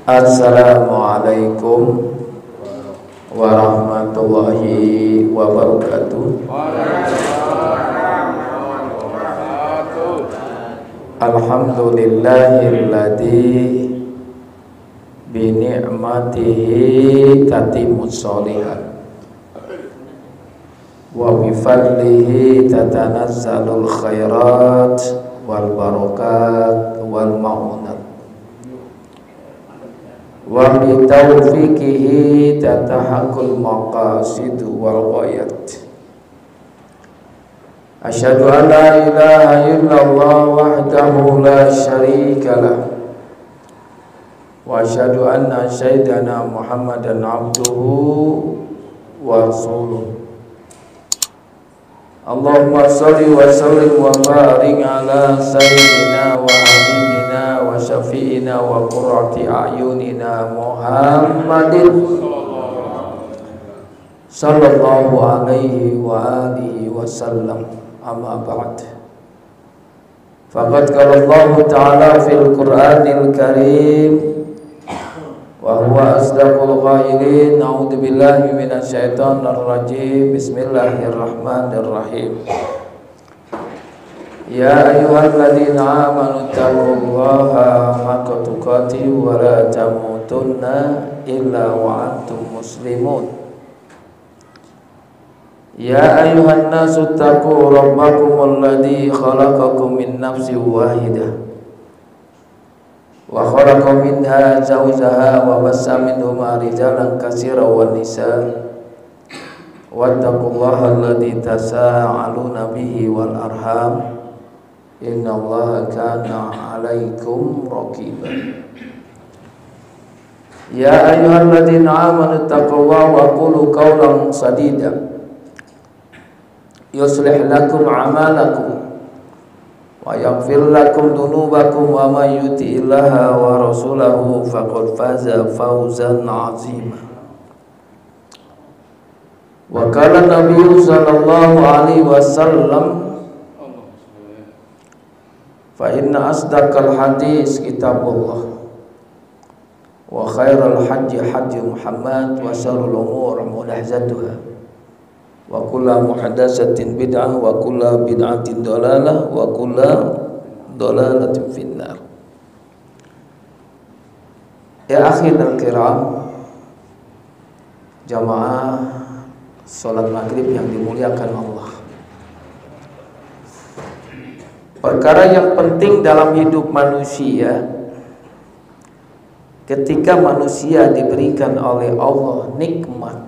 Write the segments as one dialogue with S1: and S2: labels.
S1: Assalamualaikum warahmatullahi wabarakatuh. Alhamdulillahilladzi bi ni'matihi tatimmus sholihat wa bi fadlihi tatanazzalul khairat wal barakat wal ma'unat wa bi taufiqihi tatahaqqul maqasid wal ghayat. Asyhadu an la ilaha illallah wahdahu la syarika lah wa asyhadu anna sayyidana Muhammadan abduhu wa rasuluh. Allahumma sholli wa sallim wa barik ala sayyidina wa habibina wa syafi'ina wa qurrati a'yunina Muhammadin sallallahu alaihi wa alihi wa sallam. Amma ba'd. Faqad qala Allah Ta'ala fil Qur'anil Karim wa huwa asdaqul qailin. A'udzu billahi minasy syaithanir rajim. Bismillahirrahmanirrahim. Ya ayyuhalladzina amanu taqullaha haqqa tuqatih wa la tamutunna illa wa antum muslimun. Ya ayuhan nasu taqu rabbakum alladhi khalaqakum min nafsin wahidah wa khalaqa minha zawjaha wa bassa minhuma rijalan katsiran wan nisaa wattaqullaha alladhi tasaaluna bihi wal arham innallaha kana 'alaikum raqiba. Ya ayyuhalladzina amanu taqullaha wa qulu qawlan sadida yuslih lakum a'malakum wa yaghfir lakum dhunubakum wa may yuti'illaha wa rasulahu faqad faza fawzan 'azima. Wa qala Nabi sallallahu alaihi wasallam fa inna asdaqal hadis kitabullah wa khairal hajji hajji Muhammad wa syarrul umur muhdatsatuha wa kullu muhdatsatin bid'ah wa kullu bid'atin dhalalah wa kullu dhalalatin finnar. Ya akhirul kiram, jamaah salat maghrib yang dimuliakan Allah. Perkara yang penting dalam hidup manusia ketika manusia diberikan oleh Allah nikmat.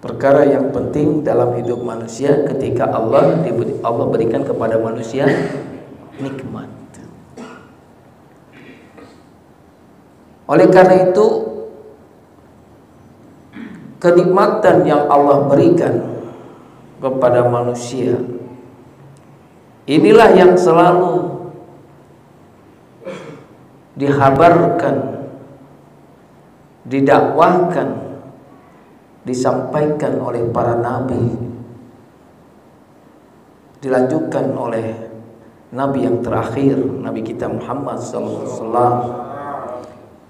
S1: Perkara yang penting dalam hidup manusia ketika Allah berikan kepada manusia nikmat. Oleh karena itu, kenikmatan yang Allah berikan kepada manusia inilah yang selalu dihabarkan, didakwahkan, disampaikan oleh para nabi, dilanjutkan oleh nabi yang terakhir, nabi kita Muhammad SAW,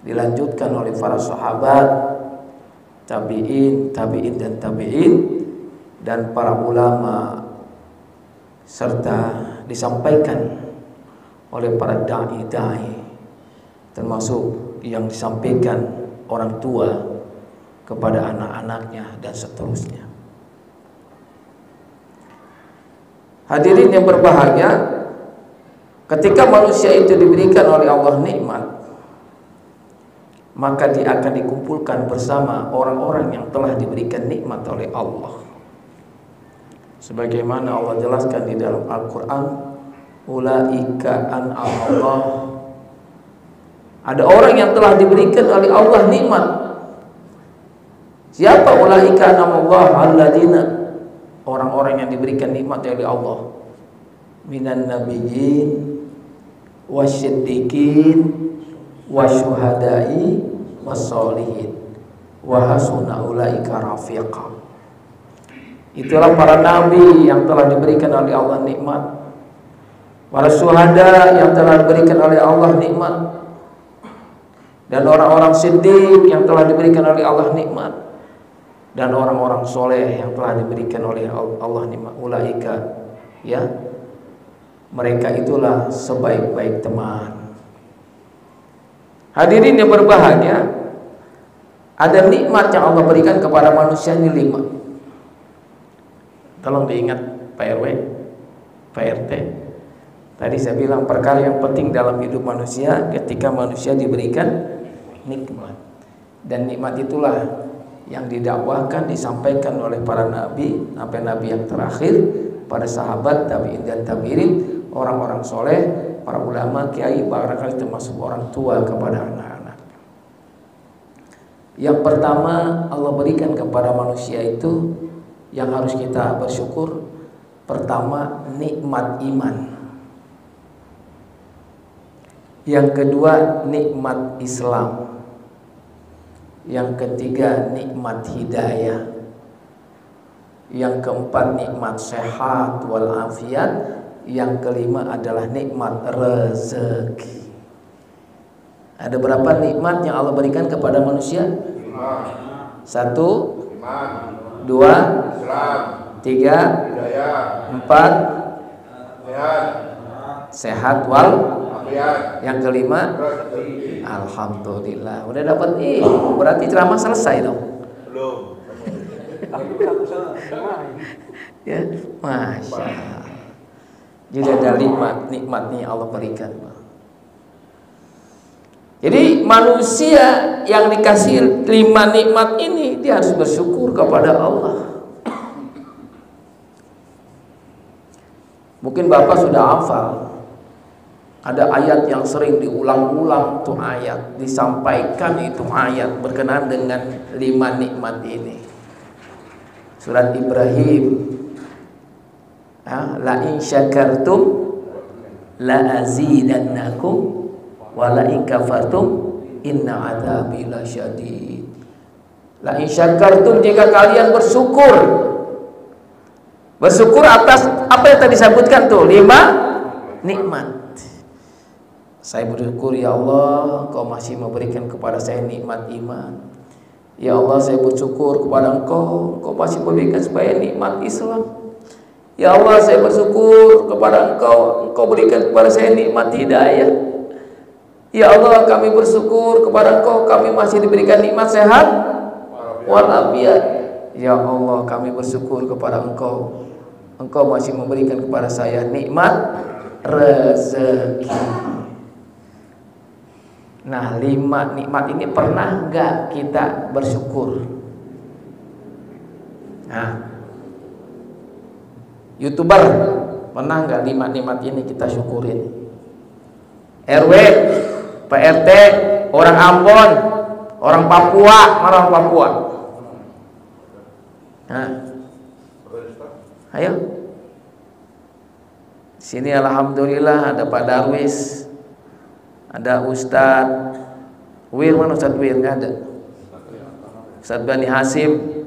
S1: dilanjutkan oleh para sahabat, tabi'in, tabi'in dan tabi'in, dan para ulama, serta disampaikan oleh para da'i-da'i, termasuk yang disampaikan orang tua kepada anak-anaknya dan seterusnya. Hadirin yang berbahagia, ketika manusia itu diberikan oleh Allah nikmat, maka dia akan dikumpulkan bersama orang-orang yang telah diberikan nikmat oleh Allah. Sebagaimana Allah jelaskan di dalam Al-Quran, ulaika an'amallah. Ada orang yang telah diberikan oleh Allah nikmat. Siapa ulaika an'amallah? Alladzina, orang-orang yang diberikan nikmat oleh Allah, minan nabiyyin wasyiddiqin wasyuhada'i wassolihin wa hasuna ulaika rafiqa. Itulah para nabi yang telah diberikan oleh Allah nikmat. para syuhada yang telah diberikan oleh Allah nikmat, dan orang-orang siddiq yang telah diberikan oleh Allah nikmat, dan orang-orang soleh yang telah diberikan oleh Allah nikmat. Ulaika, ya, mereka itulah sebaik-baik teman. Hadirin yang berbahagia, ada nikmat yang Allah berikan kepada manusia ini 5. Tolong diingat Pak RW, Pak RT. Tadi saya bilang perkara yang penting dalam hidup manusia ketika manusia diberikan nikmat. Dan nikmat itulah yang didakwahkan, disampaikan oleh para nabi, sampai nabi yang terakhir, para sahabat, tabi'in dan tabi'in, orang-orang soleh, para ulama, kiai, barangkali termasuk orang tua kepada anak-anak. Yang pertama Allah berikan kepada manusia itu yang harus kita bersyukur. Pertama, nikmat iman. Yang kedua, nikmat Islam. Yang ketiga, nikmat hidayah. Yang keempat, nikmat sehat walafiat. Yang kelima adalah nikmat rezeki. Ada berapa nikmat yang Allah berikan kepada manusia? 1, 2, 3, 4, sehat walafiat. Yang kelima, alhamdulillah. Udah dapat berarti ceramah selesai dong. Belum. Ya, masya Allah. Jadi ada 5 nikmat nih Allah berikan. Jadi manusia yang dikasih 5 nikmat ini, dia harus bersyukur kepada Allah. Mungkin Bapak sudah hafal, ada ayat yang sering diulang-ulang tuh ayat, disampaikan itu ayat berkenaan dengan 5 nikmat ini. Surat Ibrahim, la in syakartum la azidannakum wa la in kafartum inna adzabi lasyadid. La in syakartum, jika kalian bersyukur. Bersyukur atas apa yang tadi disebutkan tuh, 5 nikmat. Saya bersyukur, ya Allah, Engkau masih memberikan kepada saya nikmat iman. Ya Allah, saya bersyukur kepada Engkau, Engkau masih memberikan supaya nikmat Islam. Ya Allah, saya bersyukur kepada Engkau, Engkau berikan kepada saya nikmat hidayah. Ya Allah, kami bersyukur kepada Engkau, kami masih diberikan nikmat sehat walafiat. Ya Allah, kami bersyukur kepada Engkau, Engkau masih memberikan kepada saya nikmat rezeki. Nah, 5 nikmat ini pernah enggak kita bersyukur? Nah, YouTuber, pernah enggak 5 nikmat ini kita syukurin? RW, PRT, orang Ambon, orang Papua, mana orang Papua? Nah, ayo. Sini alhamdulillah ada Pak Darwis, ada Ustadz Wir, mana Ustadz Wir? Nggak ada. Ustadz Bani Hasim.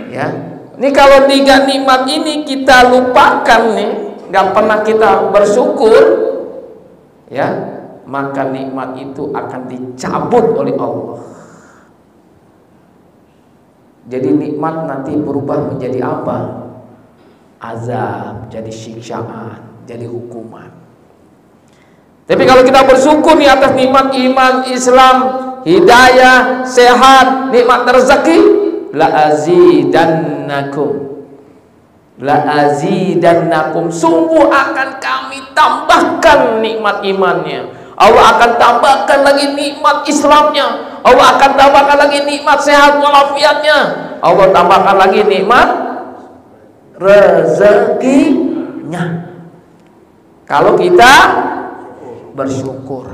S1: Ya, ini kalau 3 nikmat ini kita lupakan nih, nggak pernah kita bersyukur, ya, maka nikmat itu akan dicabut oleh Allah. Jadi nikmat nanti berubah menjadi apa? Azab, jadi siksaan, jadi hukuman. Tapi kalau kita bersyukur di atas nikmat iman, Islam, hidayah, sehat, nikmat rezeki, la azidannakum, sungguh akan kami tambahkan nikmat imannya. Allah akan tambahkan lagi nikmat Islamnya. Allah akan tambahkan lagi nikmat sehat walafiatnya. Allah tambahkan lagi nikmat rezekinya. Kalau kita bersyukur.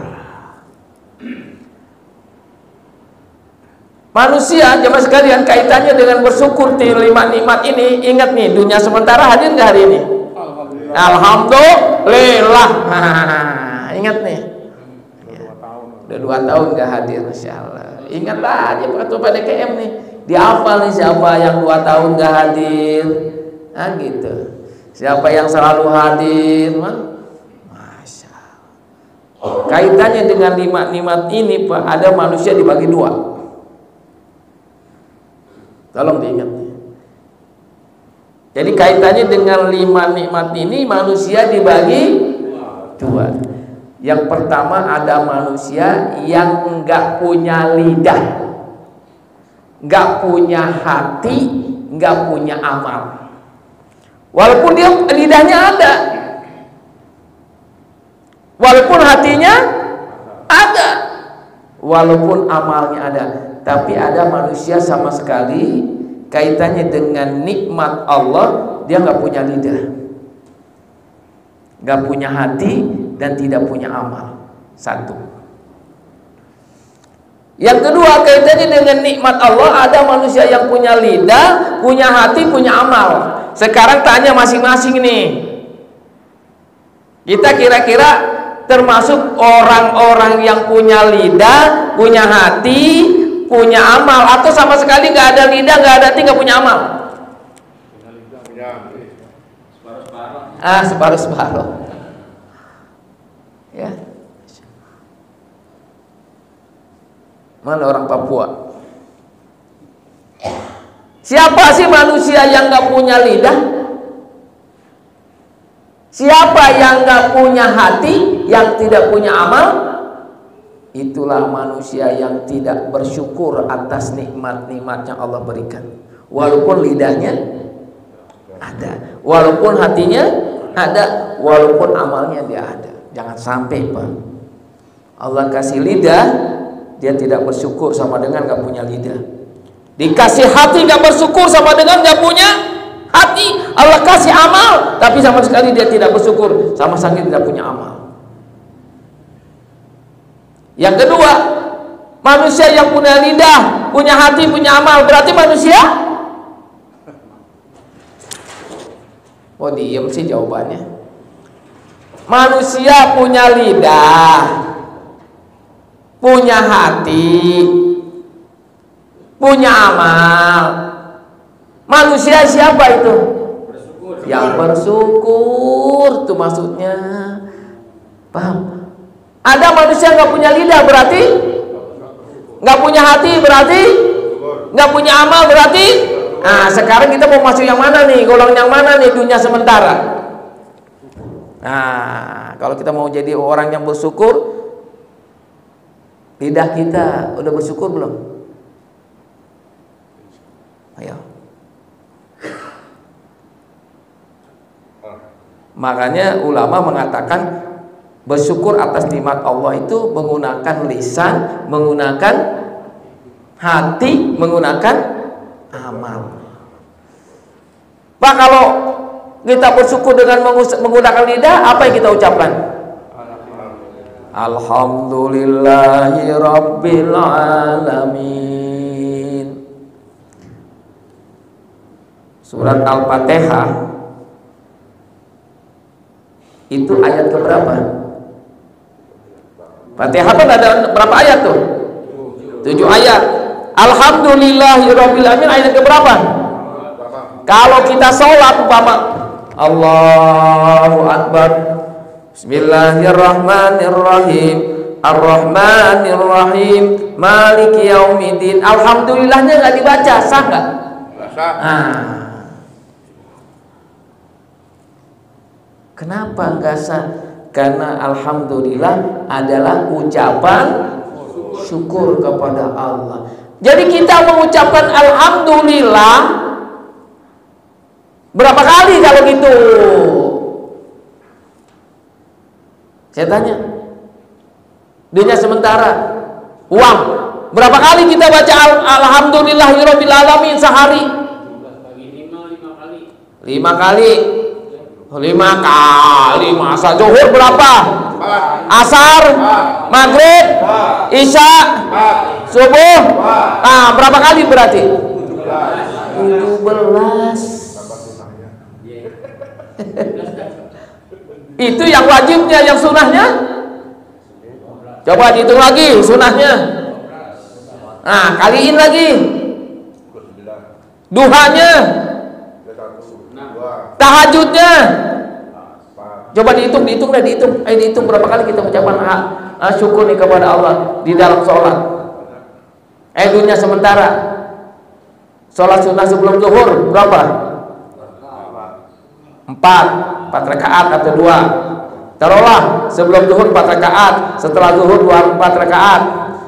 S1: Manusia jemaah sekalian, kaitannya dengan bersyukur di 5 nikmat ini. Ingat nih, dunia sementara hadir nggak hari ini? Alhamdulillah. Ingat nih. Udah 2 tahun nggak hadir, masya Allah. Ingatlah aja ketua PDKM nih, dihafal nih siapa yang 2 tahun nggak hadir, nah gitu. Siapa yang selalu hadir, Kaitannya dengan 5 nikmat ini, Pak, ada manusia dibagi 2. Tolong diingat. Jadi kaitannya dengan 5 nikmat ini, manusia dibagi 2. Yang pertama, ada manusia yang enggak punya lidah, enggak punya hati, enggak punya amal. Walaupun dia lidahnya ada, walaupun hatinya ada, walaupun amalnya ada, tapi ada manusia sama sekali kaitannya dengan nikmat Allah, dia nggak punya lidah, nggak punya hati, dan tidak punya amal. Satu. Yang kedua, kaitannya dengan nikmat Allah, ada manusia yang punya lidah, punya hati, punya amal. Sekarang tanya masing-masing nih, kita kira-kira termasuk orang-orang yang punya lidah, punya hati, punya amal, atau sama sekali nggak ada lidah, nggak ada hati, nggak punya amal? Separuh-separuh. Ya. Mana orang Papua? Siapa sih manusia yang nggak punya lidah? Siapa yang nggak punya hati, yang tidak punya amal? Itulah manusia yang tidak bersyukur atas nikmat-nikmat yang Allah berikan. Walaupun lidahnya ada, walaupun hatinya ada, walaupun amalnya dia ada. Jangan sampai, Pak, Allah kasih lidah, dia tidak bersyukur, sama dengan nggak punya lidah. Dikasih hati nggak bersyukur, sama dengan nggak punya hati. Allah kasih amal, tapi sama sekali dia tidak bersyukur, sama sekali tidak punya amal. Yang kedua, manusia yang punya lidah, punya hati, punya amal, berarti manusia. Oh, diem sih jawabannya. Manusia punya lidah, punya hati, punya amal. Manusia siapa itu? Yang bersyukur, itu maksudnya. Paham? Ada manusia nggak punya lidah, berarti nggak punya hati, berarti nggak punya amal, berarti. Nah, sekarang kita mau masuk yang mana nih? Golongan yang mana nih? Dunia sementara. Nah, kalau kita mau jadi orang yang bersyukur, lidah kita udah bersyukur belum? Ayo. Makanya ulama mengatakan bersyukur atas nikmat Allah itu menggunakan lisan, menggunakan hati, menggunakan amal. Pak, kalau kita bersyukur dengan menggunakan lidah, apa yang kita ucapkan? Alhamdulillahi Rabbil Alamin. Surat Al-Fatihah itu ayat keberapa? Fatihah kan ada berapa ayat tuh? 7 ayat. Alhamdulillahi Rabbil Alamin ayat keberapa? Kalau kita sholat umpama Allahu Akbar, Bismillahirrahmanirrahim, Ar-Rahmanirrahim, Maliki Yaumiddin, alhamdulillahnya nggak dibaca, sah nggak? Sah. Kenapa nggak sah? Karena alhamdulillah adalah ucapan syukur kepada Allah. Jadi kita mengucapkan alhamdulillah berapa kali kalau gitu? Saya tanya, dunia sementara, uang, berapa kali kita baca alhamdulillahirabbil alamin sehari? 5 kali. 5 kali. Masa zuhur berapa? Asar, maghrib, isya, subuh. Nah, berapa kali berarti? 17. Itu yang wajibnya, yang sunahnya? Coba dihitung lagi sunahnya. Nah, kaliin lagi. Duhanya, tahajudnya, Coba dihitung dah, dihitung berapa kali kita mengucapkan syukur nih kepada Allah di dalam sholat. Dunia sementara. Sholat sunnah sebelum zuhur berapa? 4 rakaat atau 2. Taruhlah sebelum zuhur 4 rakaat, setelah zuhur 4 rakaat,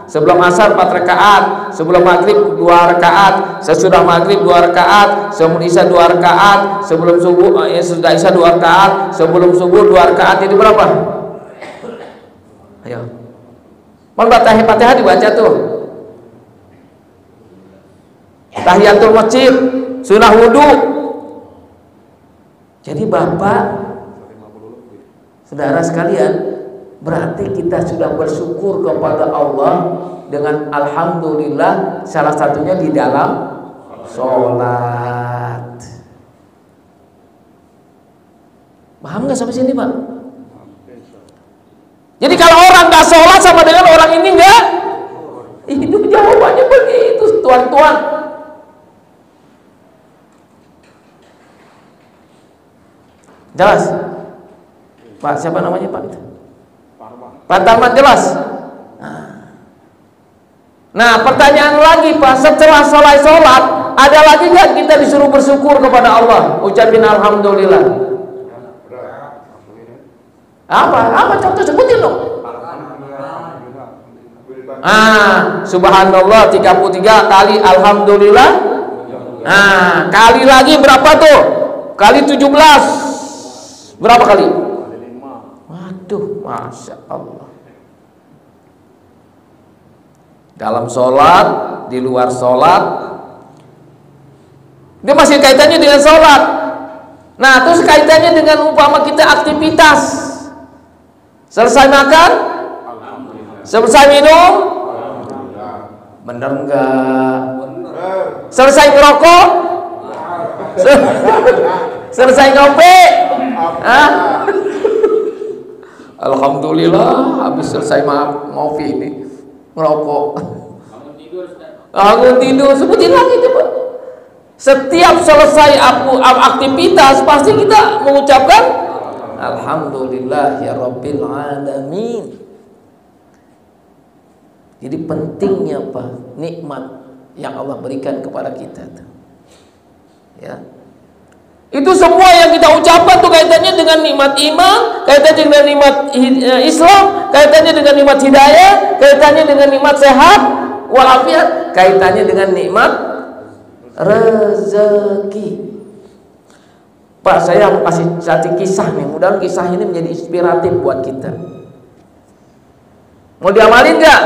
S1: sebelum asar 4 rakaat, sebelum maghrib 2 rakaat, sesudah maghrib 2 rakaat, sebelum isya 2 rakaat, sebelum subuh sesudah isya 2 rakaat, sebelum subuh 2 rakaat. Itu berapa? Ayo. Fatihah dibaca tuh. Tahiyatul masjid, sunnah wudu. Jadi Bapak, saudara sekalian, berarti kita sudah bersyukur kepada Allah dengan alhamdulillah, salah satunya di dalam sholat. Paham nggak sampai sini, Pak? Jadi kalau orang nggak sholat sama dengan orang ini nggak, itu jawabannya begitu, tuan-tuan. Jelas? Pak, siapa namanya Pak itu? Pak Tarman, jelas? Nah, pertanyaan lagi Pak, setelah sholat, ada lagi nggak kita disuruh bersyukur kepada Allah? Ucapin alhamdulillah. Apa contoh, sebutin dong. Subhanallah 33 kali alhamdulillah. Kali lagi berapa tuh? Kali 17. Berapa kali? Waduh, Masya Allah. Dalam sholat, di luar sholat, dia masih kaitannya dengan sholat. Nah, terus kaitannya dengan umpama kita aktivitas. Selesai makan, selesai minum, bener enggak? Selesai ngerokok, selesai ngopi, alhamdulillah, habis selesai ngopi ini, ngerokok, bangun tidur, sebutin lagi coba. Setiap selesai aktivitas pasti kita mengucapkan alhamdulillah ya rabbil alamin. Jadi pentingnya apa? Nikmat yang Allah berikan kepada kita tuh. Ya. Itu semua yang kita ucapkan tuh kaitannya dengan nikmat iman, kaitannya dengan nikmat Islam, kaitannya dengan nikmat hidayah, kaitannya dengan nikmat sehat walafiat, kaitannya dengan nikmat rezeki. Pak, saya mau kasih satu kisah nih, mudah-mudahan kisah ini menjadi inspiratif buat kita. Mau diamalin nggak?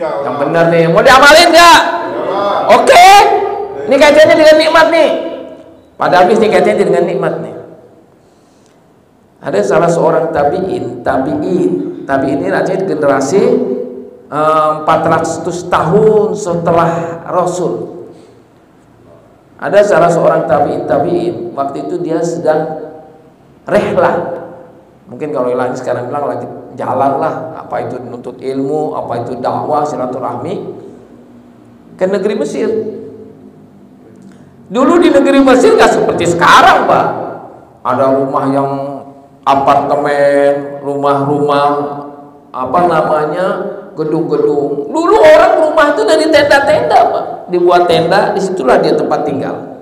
S1: Yang benar nih, mau diamalin nggak? Oke. Ini kaitannya dengan nikmat nih. Pada habis nih kaitannya dengan nikmat nih. Ada salah seorang tabiin ini artinya generasi 400 tahun setelah Rasul. Ada salah seorang tabiin, waktu itu dia sedang rehlah. Mungkin kalau lagi sekarang bilang lagi jalan lah, apa itu nuntut ilmu, apa itu dakwah, silaturahmi ke negeri Mesir. Dulu di negeri Mesir nggak seperti sekarang, Pak. Ada rumah yang apartemen, rumah-rumah apa namanya, gedung-gedung. Dulu orang rumah itu dari tenda-tenda, Pak. Dibuat tenda, disitulah dia tempat tinggal.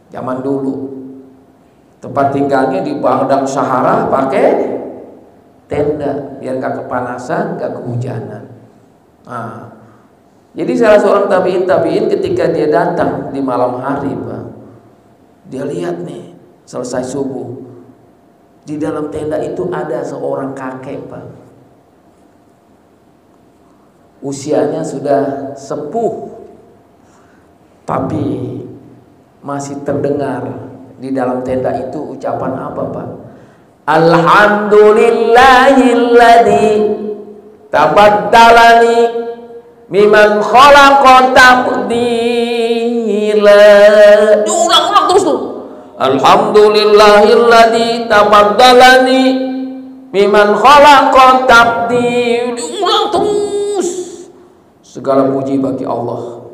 S1: Zaman dulu tempat tinggalnya di padang Sahara pakai tenda biar gak kepanasan, gak kehujanan. Nah, jadi salah seorang tabiin ketika dia datang di malam hari, Pak, dia lihat nih selesai subuh di dalam tenda itu ada seorang kakek, Pak. Usianya sudah sepuh, tapi masih terdengar di dalam tenda itu ucapan apa, Pak? Alhamdulillahilladzi tabaddalani mimman khalaqa taqdila. Diulang-ulang terus tuh. Alhamdulillahilladzi tabaddalani mimman khalaqa taqdila. Diulang terus. Segala puji bagi Allah.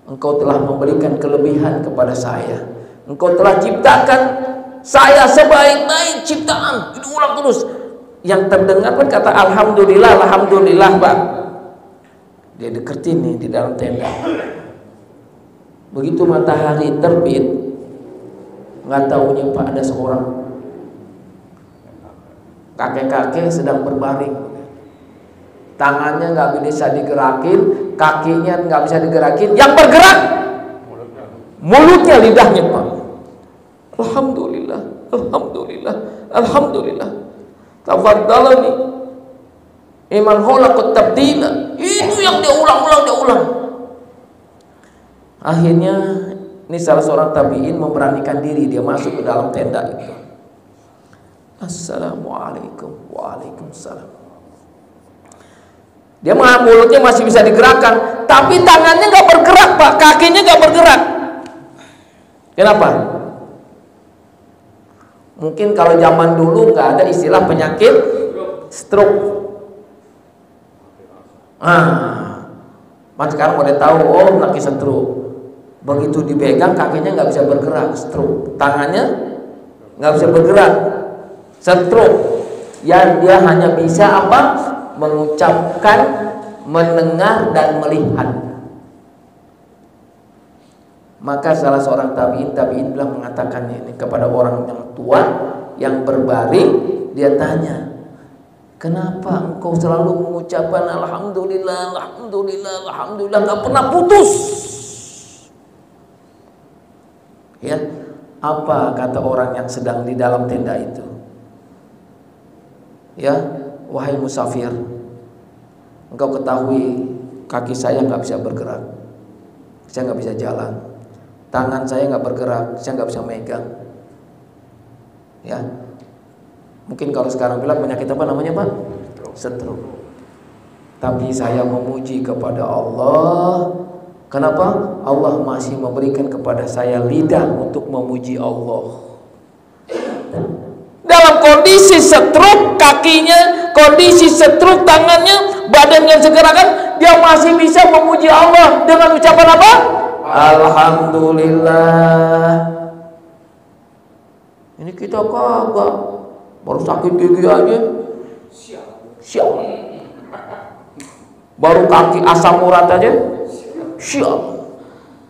S1: Engkau telah memberikan kelebihan kepada saya. Engkau telah ciptakan saya sebaik-baik ciptaan, diulang terus. Yang terdengar kan kata alhamdulillah, alhamdulillah, Pak. Dia deketin nih di dalam tenda. Begitu matahari terbit, nggak taunya Pak ada seorang kakek-kakek sedang berbaring, tangannya nggak bisa digerakin, kakinya nggak bisa digerakin, yang bergerak mulutnya, lidahnya, Pak. Alhamdulillah, alhamdulillah, alhamdulillah. Tafadhalani iman khalaqat tabdila. Itu yang dia ulang. Akhirnya ini salah seorang tabi'in memberanikan diri, dia masuk ke dalam tenda itu. Assalamualaikum. Waalaikumsalam. Dia mulutnya masih bisa digerakkan, tapi tangannya nggak bergerak, Pak, kakinya nggak bergerak. Kenapa? Mungkin kalau zaman dulu nggak ada istilah penyakit stroke. Mas sekarang udah tahu, oh penyakit stroke. Begitu dipegang kakinya nggak bisa bergerak, stroke. Tangannya nggak bisa bergerak, stroke. Ya dia hanya bisa apa? Mengucapkan, mendengar dan melihat. Maka salah seorang tabi'in bilang mengatakan ini kepada orang yang tua yang berbaring, dia tanya, kenapa engkau selalu mengucapkan alhamdulillah, alhamdulillah, alhamdulillah, nggak pernah putus? Ya, apa kata orang yang sedang di dalam tenda itu? Ya, wahai musafir, engkau ketahui kaki saya nggak bisa bergerak, saya nggak bisa jalan, tangan saya nggak bergerak, saya nggak bisa megang. Ya, mungkin kalau sekarang bilang penyakit apa namanya, Pak? Stroke. Tapi saya memuji kepada Allah. Kenapa? Allah masih memberikan kepada saya lidah untuk memuji Allah. Dalam kondisi stroke kakinya, kondisi stroke tangannya, badannya segerakan, dia masih bisa memuji Allah dengan ucapan apa? Alhamdulillah. Ini kita kagak, baru sakit gigi aja siap. Baru kaki asam urat aja siap.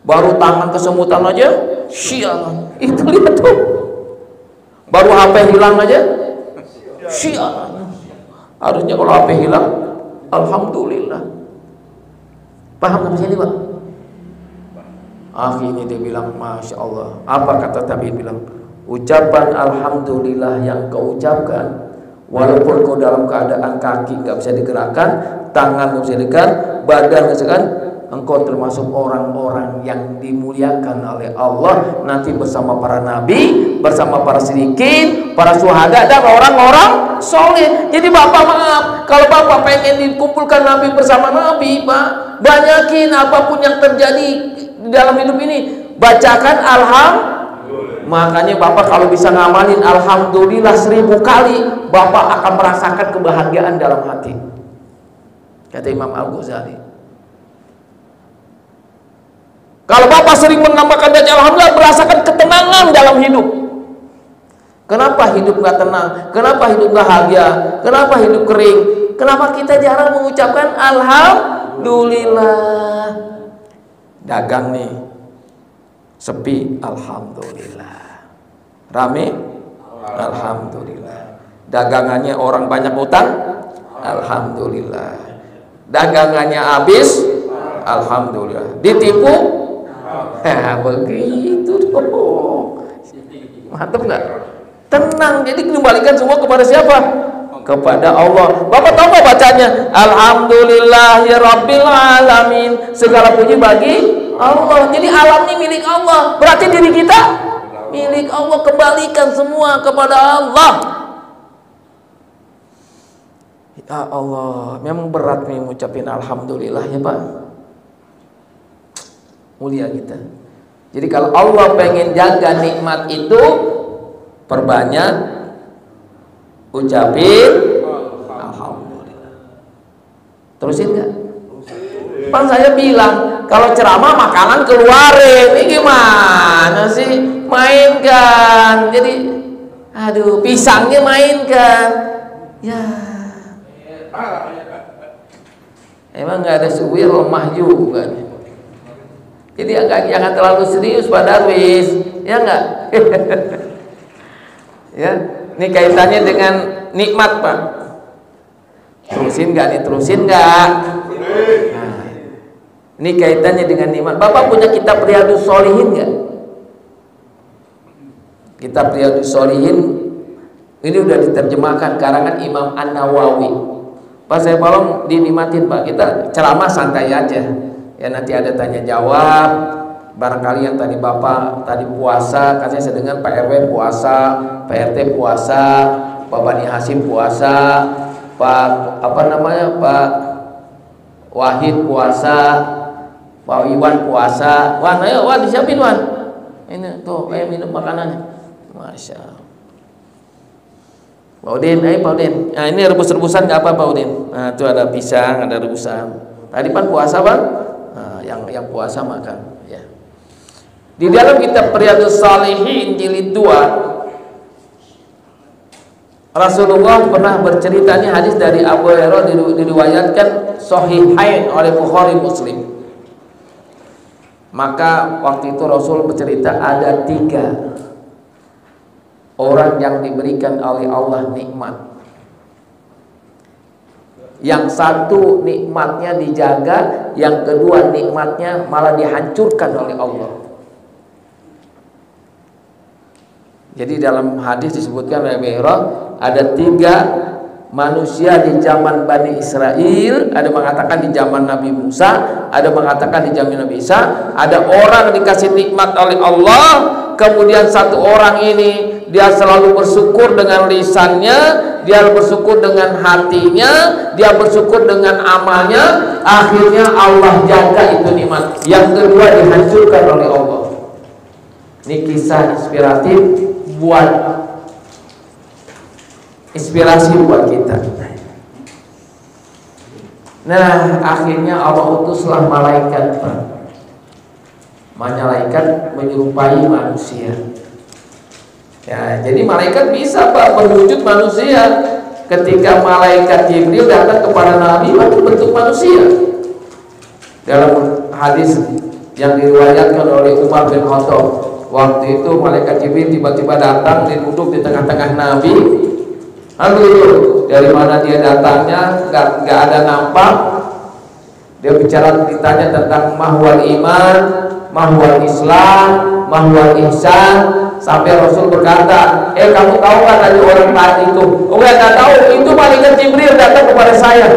S1: Baru tangan kesemutan aja siap. Itu lihat tuh. Baru HP hilang aja siap. Harusnya kalau HP hilang alhamdulillah. Paham sampai sini, Pak? Akhirnya dia bilang, Masya Allah. Apa kata tabi'in bilang? Ucapan alhamdulillah yang kau ucapkan, walaupun kau dalam keadaan kaki nggak bisa digerakkan, tangan nggak bisa digerakkan, badan nggak bisa digerakkan, engkau termasuk orang-orang yang dimuliakan oleh Allah nanti bersama para nabi, bersama para siddiqin, para syuhada, dan orang-orang soleh. Jadi Bapak maaf, kalau Bapak pengen dikumpulkan nabi bersama nabi, Pak, banyakin apapun yang terjadi di dalam hidup ini, bacakan alhamdulillah. Makanya Bapak kalau bisa ngamalin alhamdulillah 1000 kali, Bapak akan merasakan kebahagiaan dalam hati. Kata Imam Al-Ghazali. Kalau Bapak sering menambahkan baca alhamdulillah, merasakan ketenangan dalam hidup. Kenapa hidup gak tenang? Kenapa hidup gak bahagia? Kenapa hidup kering? Kenapa kita jarang mengucapkan alhamdulillah? Dagang nih, sepi, alhamdulillah. Rame, alhamdulillah. Dagangannya orang banyak utang, alhamdulillah. Dagangannya habis, alhamdulillah. Ditipu, begitu dong. Mantap nggak? Tenang. Jadi kembalikan semua kepada siapa? Kepada Allah. Bapak tahu nggak bacanya? Alhamdulillahirabbil alamin. Segala puji bagi Allah. Jadi alam ini milik Allah. Berarti diri kita milik Allah. Kembalikan semua kepada Allah. Ya Allah, memang berat nih ngucapin alhamdulillah ya Pak. Mulia kita. Jadi kalau Allah pengen jaga nikmat itu, perbanyak ucapin alhamdulillah. Terusin nggak? Bang saya bilang, Kalau ceramah makanan keluarin, ini gimana sih? Mainkan. Jadi, aduh, pisangnya mainkan. Ya. Emang nggak ada suwir, lemah juga. Jadi jangan terlalu serius Pak Darwis, ya nggak? Ya, ini kaitannya dengan nikmat Pak. Terusin nggak nih? Terusin nggak? Nah, ini kaitannya dengan nikmat. Bapak punya kitab Riyadhus Shalihin nggak? Kitab Riyadhus Shalihin ini udah diterjemahkan karangan Imam An-Nawawi. Pak saya tolong dinikmatin Pak. Kita ceramah santai aja. Ya nanti ada tanya jawab. Barangkali yang tadi Bapak tadi puasa, kan saya dengar Pak RW puasa, Pak RT puasa, Pak Bani Hasim puasa, Pak Pak Wahid puasa, Pak Iwan puasa. Wan, ayo Wan disiapin Wan. Ini tuh, ayo minum makanannya. Masya Allah. Pak Udin, ayo Pak Udin. Nah ini rebus-rebusan nggak apa Pak Udin? Nah itu ada pisang, ada rebusan. Tadi Pan puasa Bang? Nah, yang puasa makan. Ya. Di dalam kitab Riyadhus Shalihin jilid 2, Rasulullah pernah bercerita, ini hadis dari Abu Hurairah diriwayatkan Sahihain oleh Bukhari Muslim. Maka waktu itu Rasul bercerita ada 3 orang yang diberikan oleh Allah nikmat. Yang satu nikmatnya dijaga, yang kedua nikmatnya malah dihancurkan oleh Allah. Jadi dalam hadis disebutkan oleh Hurairah ada 3 manusia di zaman Bani Israel, ada mengatakan di zaman Nabi Musa, ada mengatakan di zaman Nabi Isa. Ada orang dikasih nikmat oleh Allah, kemudian satu orang ini dia selalu bersyukur dengan lisannya, dia bersyukur dengan hatinya, dia bersyukur dengan amalnya, akhirnya Allah jaga itu nikmat. Yang kedua dihancurkan oleh Allah. Ini kisah inspiratif buat inspirasi buat kita. Nah, akhirnya Allah utuslah malaikat, Pak. Malaikat menyerupai manusia. Ya, jadi malaikat bisa Pak berwujud manusia. Ketika malaikat Jibril datang kepada Nabi waktu bentuk manusia. Dalam hadis yang diriwayatkan oleh Umar bin Khattab, waktu itu malaikat Jibril tiba-tiba datang dan duduk di tengah-tengah Nabi. Lalu dari mana dia datangnya nggak ada nampak. Dia bicara ditanya tentang mahwal iman, mahwal Islam, mahwal ihsan. Sampai Rasul berkata, kamu tahu kan tadi orang tadi itu? Oh nggak tahu, itu malaikat Jibril datang kepada saya.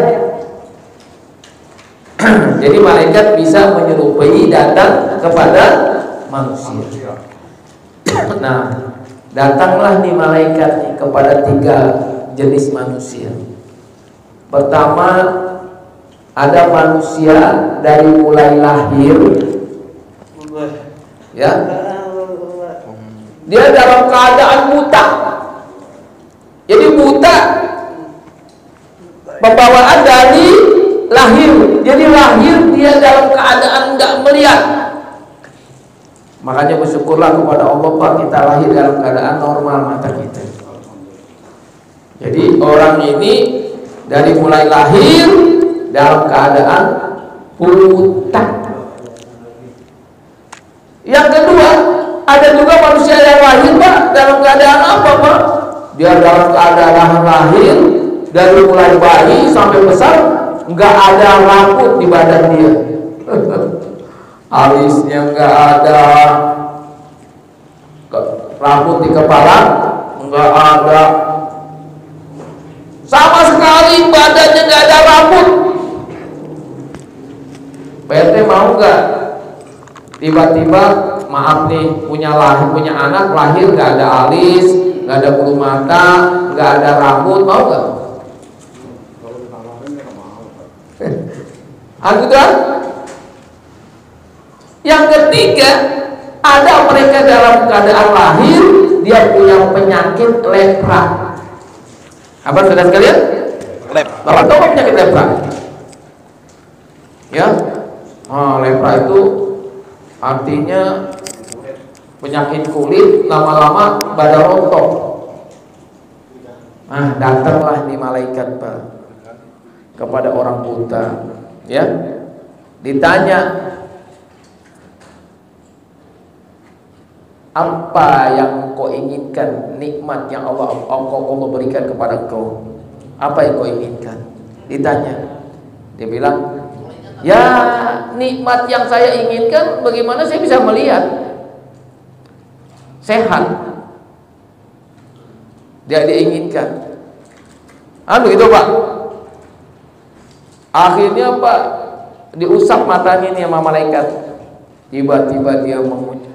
S1: Jadi malaikat bisa menyerupai datang kepada manusia. Nah, datanglah nih malaikat nih kepada 3 jenis manusia. Pertama, ada manusia dari mulai lahir, ya, dia dalam keadaan buta. Jadi buta pembawaan dari lahir. Jadi lahir dia dalam keadaan nggak melihat. Makanya bersyukurlah kepada Allah Pak, kita lahir dalam keadaan normal mata kita. Jadi orang ini dari mulai lahir dalam keadaan buta. Yang kedua, ada juga manusia yang lahir Pak dalam keadaan apa Pak? Dia dalam keadaan lahir dari mulai bayi sampai besar nggak ada rambut di badan dia. Alisnya nggak ada, rambut di kepala nggak ada, sama sekali badannya nggak ada rambut. PT mau nggak tiba-tiba maaf nih punya anak lahir nggak ada alis, nggak ada bulu mata, nggak ada rambut, mau nggak? Anggota. Yang ketiga, ada mereka dalam keadaan lahir dia punya penyakit lepra. Apa saudara sekalian? Bapak tahu penyakit lepra? Ya, Lepra itu artinya penyakit kulit, lama-lama badan rontok. Datanglah nih malaikat Pak kepada orang buta, ya, ditanya, apa yang kau inginkan, nikmat yang Allah berikan kepada kau, apa yang kau inginkan? Ditanya, dia bilang, ya nikmat yang saya inginkan, bagaimana saya bisa melihat, sehat. Dia inginkan. Itu Pak. Akhirnya Pak, diusap matanya nih sama malaikat. Tiba-tiba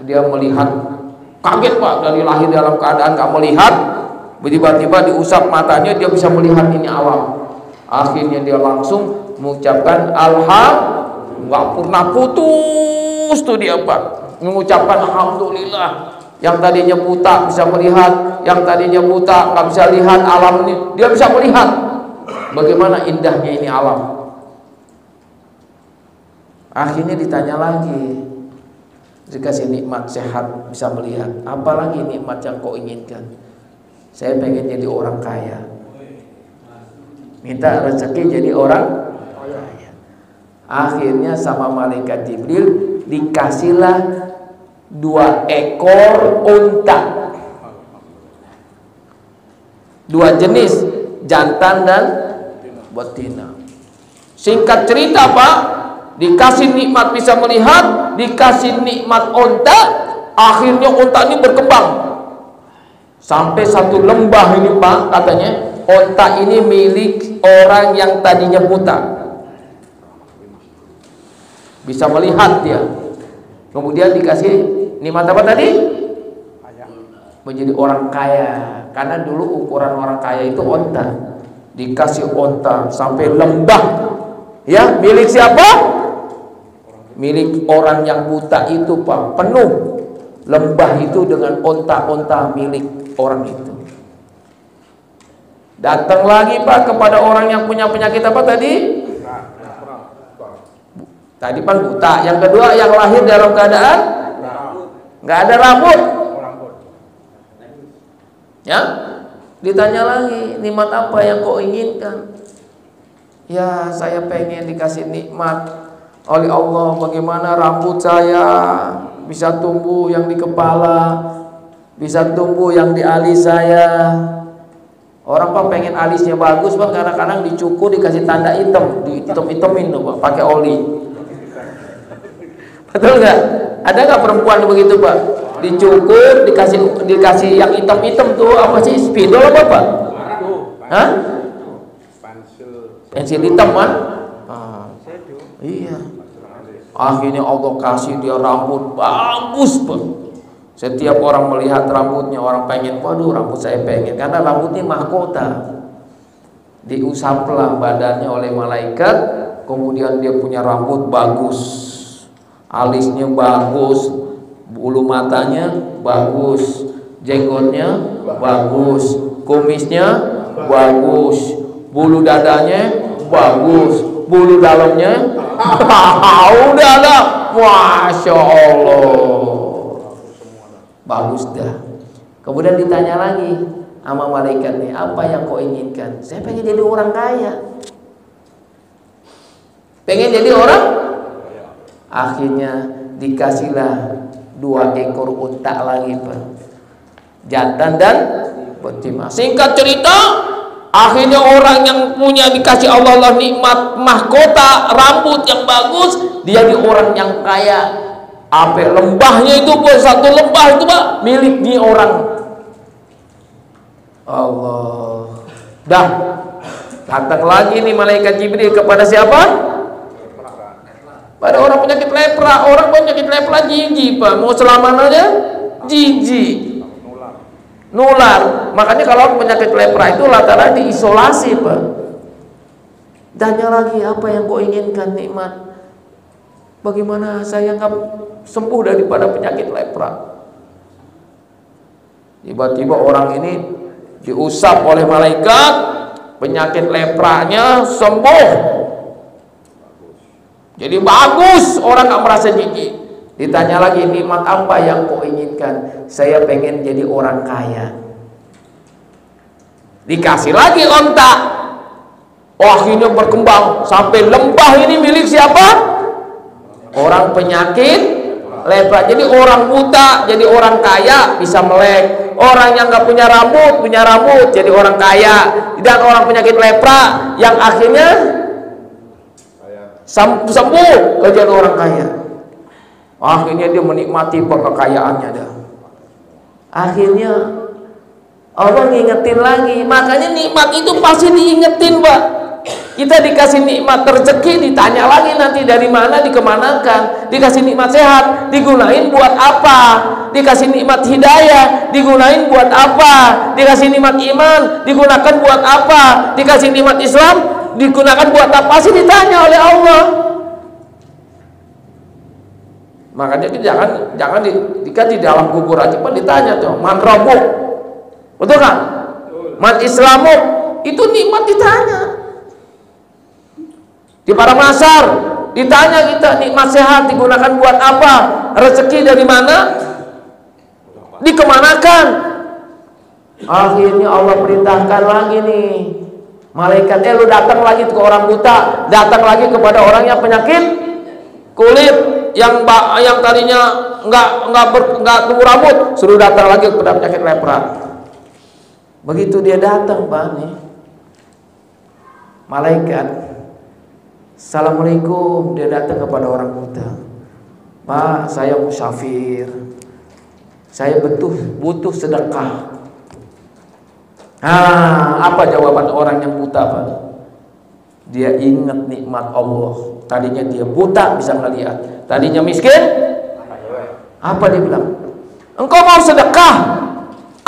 S1: dia melihat, kaget Pak, dari lahir dalam keadaan gak melihat, tiba-tiba diusap matanya, dia bisa melihat ini alam. Akhirnya dia langsung mengucapkan alhamdulillah, gak pernah putus tuh dia Pak, mengucapkan alhamdulillah. Yang tadinya buta bisa melihat, yang tadinya buta nggak bisa lihat alam ini, dia bisa melihat. Bagaimana indahnya ini alam. Akhirnya ditanya lagi, dikasih nikmat sehat bisa melihat, apalagi nikmat yang kau inginkan? Saya pengen jadi orang kaya, minta rezeki jadi orang kaya. Akhirnya sama malaikat Jibril dikasihlah 2 ekor unta, 2 jenis, jantan dan betina. Singkat cerita Pak, dikasih nikmat bisa melihat, dikasih nikmat unta, akhirnya unta ini berkembang sampai satu lembah ini Pak. Katanya unta ini milik orang yang tadinya buta, bisa melihat dia. Kemudian dikasih nikmat apa tadi? Menjadi orang kaya. Karena dulu ukuran orang kaya itu onta. Dikasih onta sampai lembah. Ya, milik siapa? Milik orang yang buta itu Pak. Penuh lembah itu dengan onta-onta milik orang itu. Datang lagi Pak kepada orang yang punya penyakit apa tadi? Tadi kan buta. Yang kedua yang lahir dalam keadaan nggak ada rambut. Ya, ditanya lagi, nikmat apa yang kau inginkan? Ya, saya pengen dikasih nikmat oleh Allah, bagaimana rambut saya bisa tumbuh yang di kepala, bisa tumbuh yang di alis saya. Orang Pak pengen alisnya bagus Pak, kadang-kadang dicukur dikasih tanda hitam, dihitam-hitamin tuh Pak, pakai oli. Betul nggak? Ada nggak perempuan begitu Pak? Dicukur, dikasih yang hitam-hitam tuh apa sih? Spidol apa Pak? Hah? Pensil hitam kan? Iya. Akhirnya Allah kasih dia rambut bagus Pak. Setiap orang melihat rambutnya, orang pengen, waduh rambut saya pengen, karena rambutnya mahkota. Diusaplah badannya oleh malaikat, kemudian dia punya rambut bagus, alisnya bagus, bulu matanya bagus, jenggotnya bagus, kumisnya bagus, bulu dadanya bagus, bulu dalamnya udah ada, Masya Allah, bagus dah. Kemudian ditanya lagi sama malaikat nih, apa yang kau inginkan? Saya pengen jadi orang kaya, pengen jadi orang. Akhirnya dikasihlah 2 ekor unta lagi Pak, jantan dan betina. Singkat cerita, akhirnya orang yang punya dikasih Allah nikmat mahkota rambut yang bagus, dia di orang yang kaya. Apa lembahnya itu Pak, satu lembah itu Pak milik dia orang. Allah. Dah datang lagi nih malaikat Jibril kepada siapa? Pada orang penyakit lepra. Orang penyakit lepra jijik Pak, mau selamanya jijik, nular. Makanya kalau penyakit lepra itu rata-rata diisolasi Pak. Tanya lagi, apa yang kau inginkan nikmat? Bagaimana saya nggak sembuh daripada penyakit lepra? Tiba-tiba orang ini diusap oleh malaikat, penyakit lepranya sembuh. Jadi bagus, orang nggak merasa jijik. Ditanya lagi, nikmat apa yang kau inginkan? Saya pengen jadi orang kaya. Dikasih lagi onta. Akhirnya berkembang sampai lembah ini milik siapa? Orang penyakit lepra. Jadi orang buta jadi orang kaya bisa melek. Orang yang nggak punya rambut jadi orang kaya. Dan orang penyakit lepra yang akhirnya sembuh jadi orang kaya. Akhirnya dia menikmati kekayaannya dah. Akhirnya Allah ngingetin lagi. Makanya nikmat itu pasti diingetin, Pak. Kita dikasih nikmat rezeki, ditanya lagi nanti dari mana, dikemanakan. Dikasih nikmat sehat, digunain buat apa? Dikasih nikmat hidayah, digunain buat apa? Dikasih nikmat iman, digunakan buat apa? Dikasih nikmat Islam, digunakan buat apa? Pasti ditanya oleh Allah. Makanya jangan di dalam kubur aja Pak ditanya tuh, man rabbuk. Betul kan? Man islamuk, itu nikmat ditanya. Di padang mahsyar ditanya kita, nikmat sehat digunakan buat apa? Rezeki dari mana? Dikemanakan? Akhirnya Allah perintahkan lagi nih, malaikat, lu datang lagi ke orang buta, datang lagi kepada orang yang penyakit kulit, yang tadinya nggak tumbuh rambut, suruh datang lagi kepada penyakit lepra. Begitu dia datang, Pak nih, malaikat, assalamualaikum, dia datang kepada orang buta. Pak, saya musafir, saya butuh sedekah. Apa jawaban orang yang buta, Pak? Dia ingat nikmat Allah. Tadinya dia buta bisa melihat, tadinya miskin. Apa dia bilang? Engkau mau sedekah?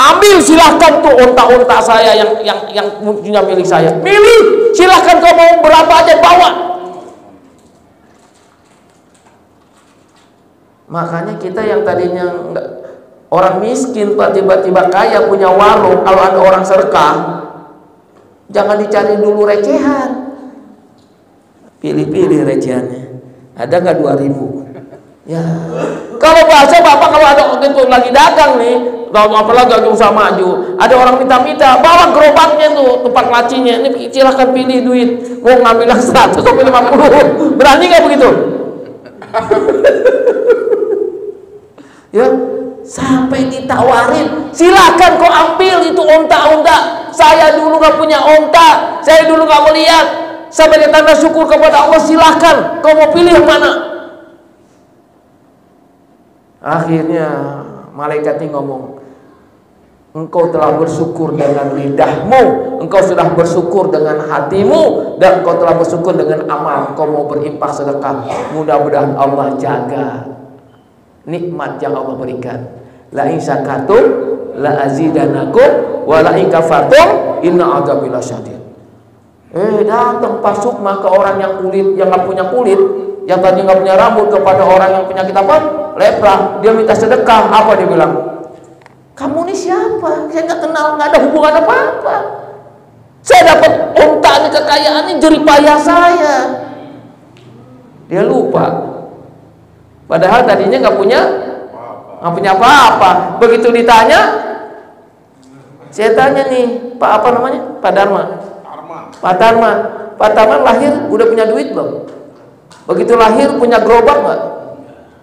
S1: Ambil, silahkan tuh unta-unta saya yang punya milik saya. Milih, silahkan, kau mau berapa aja bawa. Makanya kita yang tadinya orang miskin Pak, tiba-tiba kaya punya warung. Kalau ada orang sedekah, jangan dicari dulu recehan, pilih-pilih recehannya. Ada nggak 2.000? Ya. Kalau bahasa Bapak, kalau ada itu lagi dagang nih, apalagi lagi usaha maju, ada orang minta-minta, bawa gerobaknya tuh, tempat lacinya, ini silahkan pilih duit, mau ngambil 100 atau 50, berani nggak begitu? Ya, sampai ditawarin, silakan kau ambil itu onta-onta. Saya dulu nggak punya onta, saya dulu nggak melihat. Sebagai tanda syukur kepada Allah, silahkan kau mau pilih yang mana. Akhirnya malaikat ini ngomong, engkau telah bersyukur dengan lidahmu, engkau sudah bersyukur dengan hatimu, dan engkau telah bersyukur dengan amal. Kau mau berinfak sedekah, mudah-mudahan Allah jaga nikmat yang Allah berikan. La in syakartum la azidanakum wa la in kafartum inna adzabi lasyadid. Datang Pak Sukma ke orang yang nggak punya kulit, yang tadi nggak punya rambut, kepada orang yang penyakit apa? Lepra. Dia minta sedekah. Apa dia bilang? Kamu ini siapa? Saya nggak kenal, nggak ada hubungan apa-apa. Saya dapat unta ini, kekayaan ini jerih payah saya. Dia lupa. Padahal tadinya nggak punya apa-apa. Begitu ditanya, saya tanya nih, Pak apa namanya? Pak Dharma. Pak Tarman lahir udah punya duit belum? Begitu lahir punya gerobak nggak?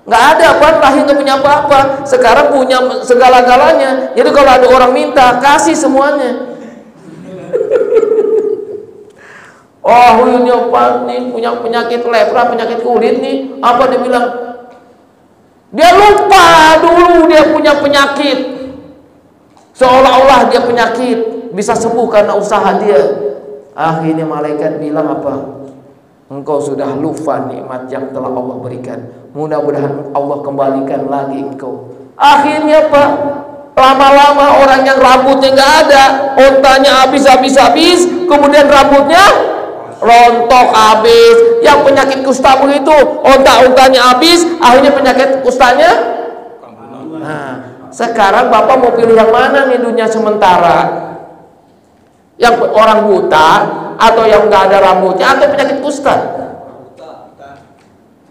S1: Nggak ada, Pak. Lahir nggak punya apa-apa. Sekarang punya segala-galanya. Jadi kalau ada orang minta, kasih semuanya. Oh, ini Pak nih punya penyakit lepra, penyakit kulit nih. Apa dia bilang? Dia lupa dulu dia punya penyakit. Seolah-olah dia penyakit bisa sembuh karena usaha dia. Akhirnya malaikat bilang apa? Engkau sudah lupa nikmat yang telah Allah berikan. Mudah-mudahan Allah kembalikan lagi engkau. Akhirnya Pak, lama-lama orang yang rambutnya nggak ada, ontanya habis, kemudian rambutnya rontok habis. Yang penyakit kusta begitu, onta-ontanya habis, akhirnya penyakit kustanya. Nah, sekarang Bapak mau pilih yang mana nih dunia sementara? Yang orang buta atau yang nggak ada rambutnya atau penyakit kusta?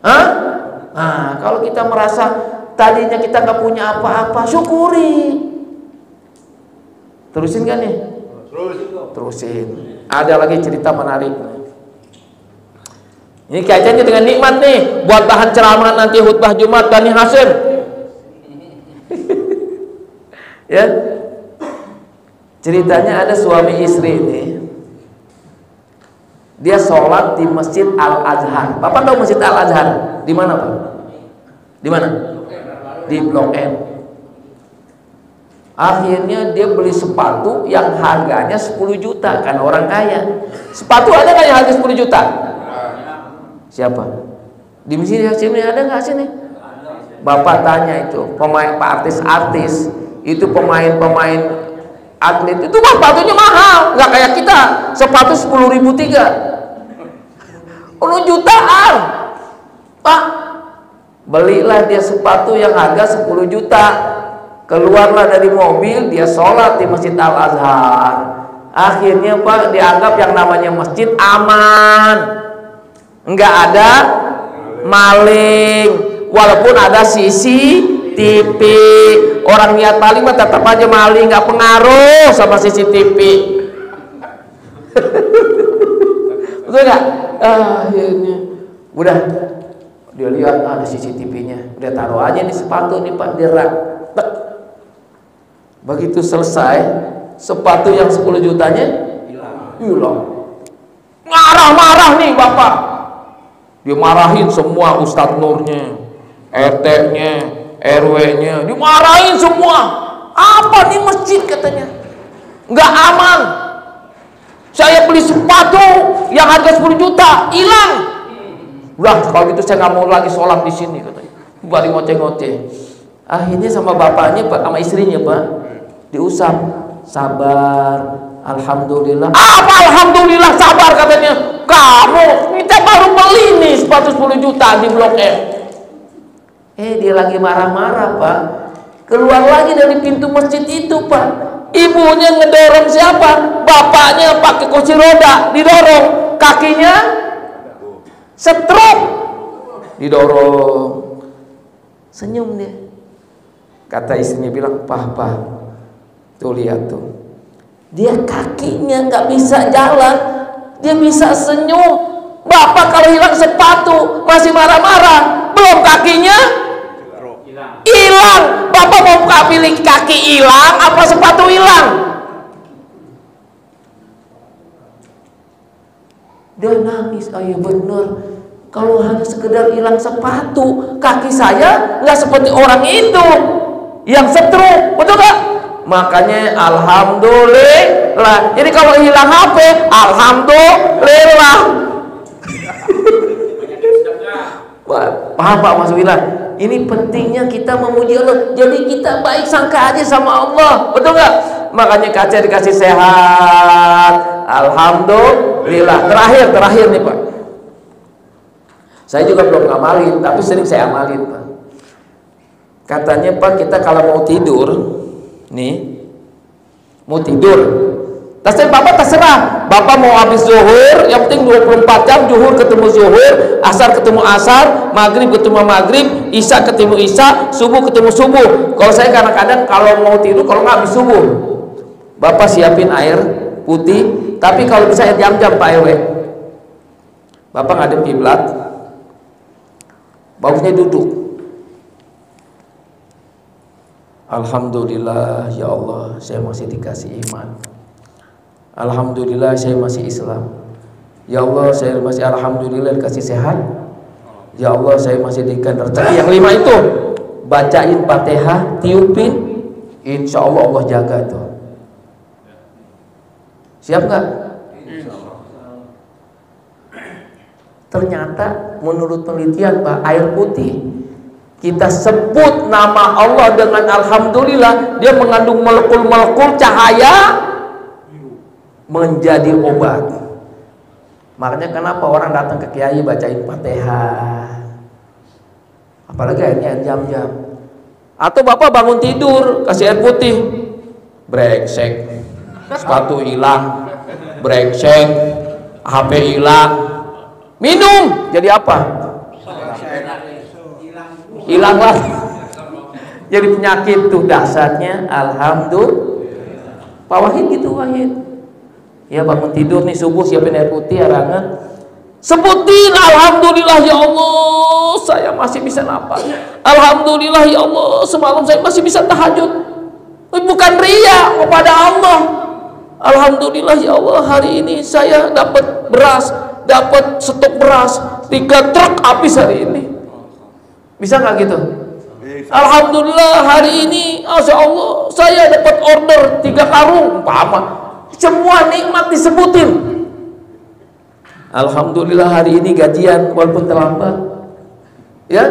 S1: Hah? Nah, kalau kita merasa tadinya kita nggak punya apa-apa, syukuri. Terusin kan nih? Terusin. Ada lagi cerita menarik. Ini kaitannya dengan nikmat nih, buat bahan ceramah nanti khutbah Jumat Bani Hasyim. Ya. Ceritanya ada suami istri ini. Dia sholat di Masjid Al-Azhar. Bapak tahu Masjid Al-Azhar? Di mana, Pak? Di mana? Di Blok M. Akhirnya dia beli sepatu yang harganya 10 juta, kan orang kaya. Sepatu ada nggak yang harga 10 juta? Siapa? Di masjid sini ada nggak sini? Bapak tanya itu pemain, artis-artis itu pemain atlet itu sepatunya mahal, nggak kayak kita sepatu 10.000 tiga, 10 jutaan. Pak, belilah dia sepatu yang harga 10 juta. Keluarlah dari mobil, dia sholat di Masjid Al-Azhar. Akhirnya Pak, dianggap yang namanya masjid aman, nggak ada maling, walaupun ada CCTV. Orang niat maling mah tetap aja maling, nggak pengaruh sama CCTV. Betul nggak? Akhirnya udah dia lihat ada CCTV-nya, udah taruh aja nih sepatu nih Pak di rak. Begitu selesai, sepatu yang 10 jutanya hilang. Marah-marah nih Bapak. Dia marahin semua Ustadz Nurnya, RT-nya, RW-nya, dimarahin semua. Apa nih masjid katanya? Nggak aman. Saya beli sepatu yang harga 10 juta, hilang. Udah, kalau gitu saya nggak mau lagi sholat di sini katanya. Balik ngoceh-ngoceh. Akhirnya sama bapaknya Pak, sama istrinya Pak, diusap. Sabar, alhamdulillah. Apa alhamdulillah sabar katanya? Kamu, kita baru beli nih sepatu 10 juta di Blok M. Dia lagi marah-marah Pak. Keluar lagi dari pintu masjid itu Pak. Ibunya ngedorong siapa? Bapaknya pakai kursi roda, didorong. Kakinya stroke, didorong. Senyum dia. Kata istrinya bilang, Pah, tuh lihat tuh, dia kakinya nggak bisa jalan, dia bisa senyum. Bapak kalau hilang sepatu masih marah-marah, belum kakinya hilang. Bapak mau pilih kaki hilang apa sepatu hilang? Dia nangis, iya bener. Kalau hanya sekedar hilang sepatu, kaki saya nggak seperti orang itu yang stroke, betul gak? Makanya alhamdulillah. Jadi kalau hilang HP, alhamdulillah. Paham Pak Mas Wilan? Ini pentingnya kita memuji Allah. Jadi kita baik sangka aja sama Allah, betul gak? Makanya kaca dikasih sehat, alhamdulillah. Terakhir nih Pak. Saya juga belum ngamalin, tapi sering saya amalin Pak. Katanya Pak, kita kalau mau tidur nih, mau tidur, Bapak terserah. Bapak mau habis zuhur, yang penting 24 jam, zuhur ketemu zuhur, asar ketemu asar, maghrib ketemu maghrib, isya ketemu isya, subuh ketemu subuh. Kalau saya kadang-kadang kalau mau tidur, kalau nggak habis subuh, Bapak siapin air putih. Tapi kalau bisa jam-jam Pak RW, Bapak ngadep kiblat, bagusnya duduk. Alhamdulillah ya Allah, saya masih dikasih iman. Alhamdulillah saya masih Islam. Ya Allah, saya masih alhamdulillah dikasih sehat. Ya Allah, saya masih diberikan rezeki. Yang 5 itu bacain Fatihah, tiupin, insya Allah Allah jaga tuh. Siap nggak? Ternyata menurut penelitian Pak, air putih kita sebut nama Allah dengan alhamdulillah, dia mengandung molekul-molekul cahaya menjadi obat. Makanya kenapa orang datang ke kiai bacain Fatihah, apalagi airnya jam-jam. Atau Bapak bangun tidur kasih air putih, brengsek, sepatu hilang, brengsek, HP hilang, minum jadi apa? hilanglah. Jadi penyakit tuh dahsyatnya. Alhamdulillah. Pak Wahid gitu, Wahid. Ya bangun tidur nih subuh siapin air putih, air hangat. Sebutin alhamdulillah ya Allah, saya masih bisa napas. Alhamdulillah ya Allah, semalam saya masih bisa tahajud. Bukan ria kepada Allah. Alhamdulillah ya Allah, hari ini saya dapat beras, dapat stok beras 3 truk habis hari ini. Bisa nggak gitu? Alhamdulillah hari ini, masya Allah, saya dapat order 3 karung, apa? Semua nikmat disebutin. Alhamdulillah hari ini gajian walaupun terlambat. Ya,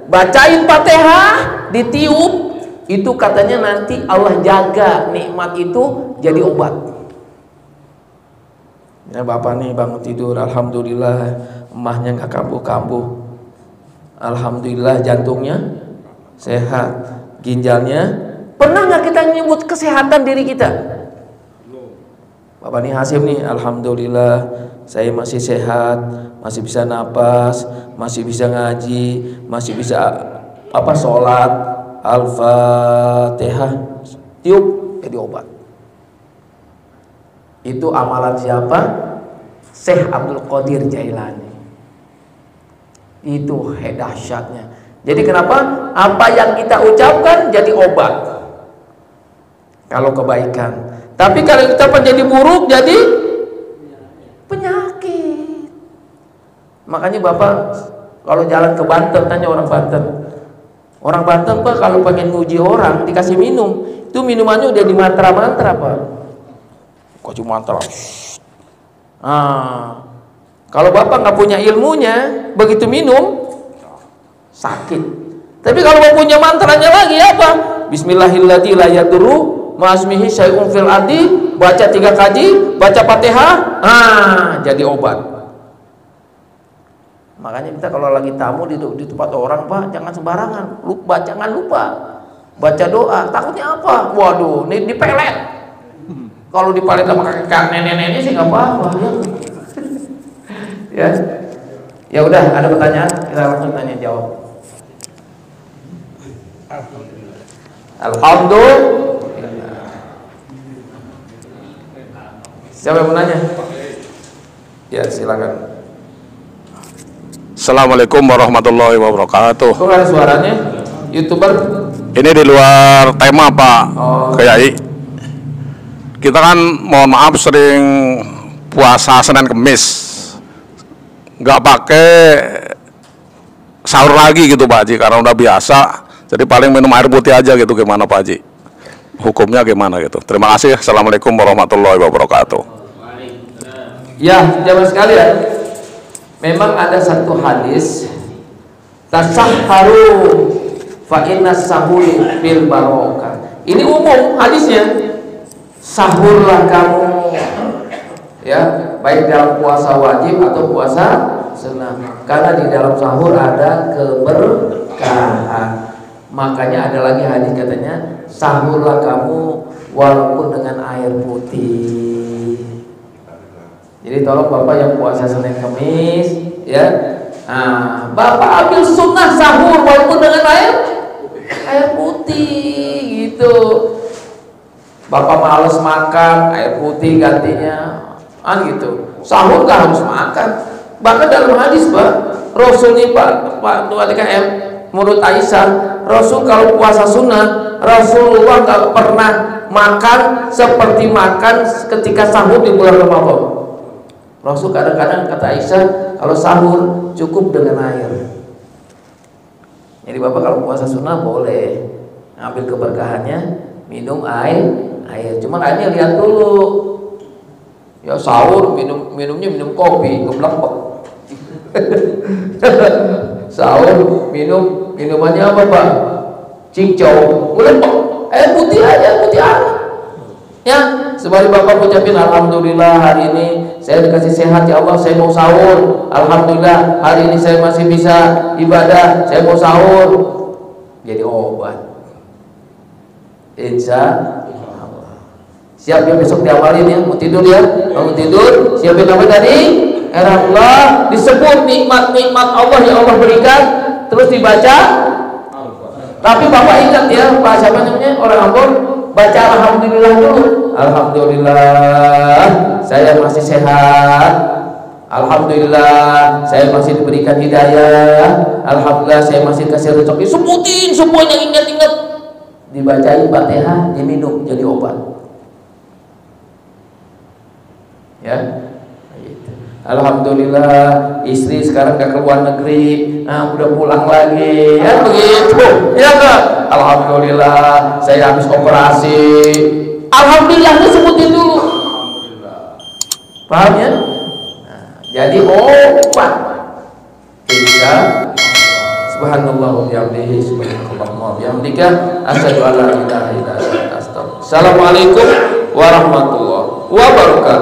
S1: bacain Fatihah, ditiup, itu katanya nanti Allah jaga nikmat itu jadi obat. Ya bapak nih bangun tidur, alhamdulillah emahnya nggak kambuh-kambuh. Alhamdulillah jantungnya sehat, ginjalnya. Pernah nggak kita nyebut kesehatan diri kita? Bapak nih Hasim nih, alhamdulillah saya masih sehat, masih bisa napas, masih bisa ngaji, masih bisa sholat, Al-Fatihah, tiup jadi obat. Itu amalan siapa? Syekh Abdul Qadir Jailani. Itu dahsyatnya. Jadi kenapa? Apa yang kita ucapkan jadi obat kalau kebaikan. Tapi kalau kita menjadi buruk jadi penyakit. Makanya Bapak kalau jalan ke Banten tanya orang Banten. Orang Banten Pak kalau pengen nguji orang dikasih minum, itu minumannya udah di mantra-mantra Pak. Kok cuma mantra? Kalau Bapak nggak punya ilmunya, begitu minum sakit. Tapi kalau mau punya mantranya lagi apa? Bismillahirrahmanirrahim la yadurru ma'asmihi syai'un fil ardi, baca 3 kali, baca Fatihah, jadi obat. Makanya kita kalau lagi tamu di tempat orang Pak, jangan sembarangan, jangan lupa baca doa. Takutnya apa? Waduh, ini dipelet. Kalau dipelet sama kakek nenek-nenek sih nggak apa-apa. Ya, ya udah. Ada pertanyaan? Kita langsung tanya jawab. Alhamdulillah. Siapa yang mau nanya? Ya silakan.
S2: Assalamualaikum warahmatullahi wabarakatuh.
S1: Kok ada suaranya? YouTuber?
S2: Ini di luar tema Pak Kiai. Kita kan mohon maaf sering puasa Senin Kemis, nggak pakai sahur lagi gitu Pak Haji, karena udah biasa. Jadi paling minum air putih aja gitu, gimana Pak Haji? Hukumnya gimana gitu? Terima kasih. Assalamualaikum warahmatullahi wabarakatuh.
S1: Ya, jamaah sekalian, memang ada satu hadis, tasahharu fa inna sahuri bil barokah. Ini umum hadisnya. Sahurlah kamu, ya, baik dalam puasa wajib atau puasa sunnah, karena di dalam sahur ada keberkahan. Makanya ada lagi hadis katanya, sahurlah kamu walaupun dengan air putih. Jadi tolong Bapak yang puasa Senin Kemis, ya, Bapak ambil sunnah sahur walaupun dengan air putih gitu. Bapak males makan, air putih gantinya, gitu. Sahur gak harus makan. Bahkan dalam hadis Pak, Rasul nih Pak TKM, menurut Aisyah, Rasul kalau puasa sunnah, Rasulullah gak pernah makan seperti makan ketika sahur di bulan Ramadan. Rasul kadang-kadang kata Aisyah, kalau sahur cukup dengan air. Jadi Bapak kalau puasa sunnah boleh ngambil keberkahannya, minum air. Cuman airnya lihat dulu. Ya sahur minumnya minum kopi, ngeblek. Sahur minumannya apa Pak? Cincau, ngeblek. Air putih aja, putih aja. Ya, sebalik Bapak ucapin alhamdulillah hari ini saya dikasih sehat ya Allah, saya mau sahur. Alhamdulillah hari ini saya masih bisa ibadah, saya mau sahur. Jadi obat. Insya Allah. Siap ya besok diamalin ya, mau tidur ya, bangun tidur, siapin apa tadi? Allah, disebut nikmat-nikmat Allah yang Allah berikan, terus dibaca Tapi Bapak ingat ya, Pak siapa namanya, orang Ambon, baca alhamdulillah dulu. Alhamdulillah saya masih sehat. Alhamdulillah saya masih diberikan hidayah. Alhamdulillah saya masih kasih rezeki. Sebutin semuanya, ingat-ingat. Dibacain Fatihah, diminum jadi obat. Ya. Alhamdulillah istri sekarang gak keluar negeri, nah udah pulang lagi, ya begitu, ya kan? Alhamdulillah saya habis operasi. Alhamdulillah itu sebutin dulu. Paham ya? Nah, jadi obat. Ketika subhanallah wa bihamdihi subhanallah wa bihamdika asyhadu an la ilaha illa anta astaghfiruka. Assalamualaikum warahmatullahi wabarakatuh.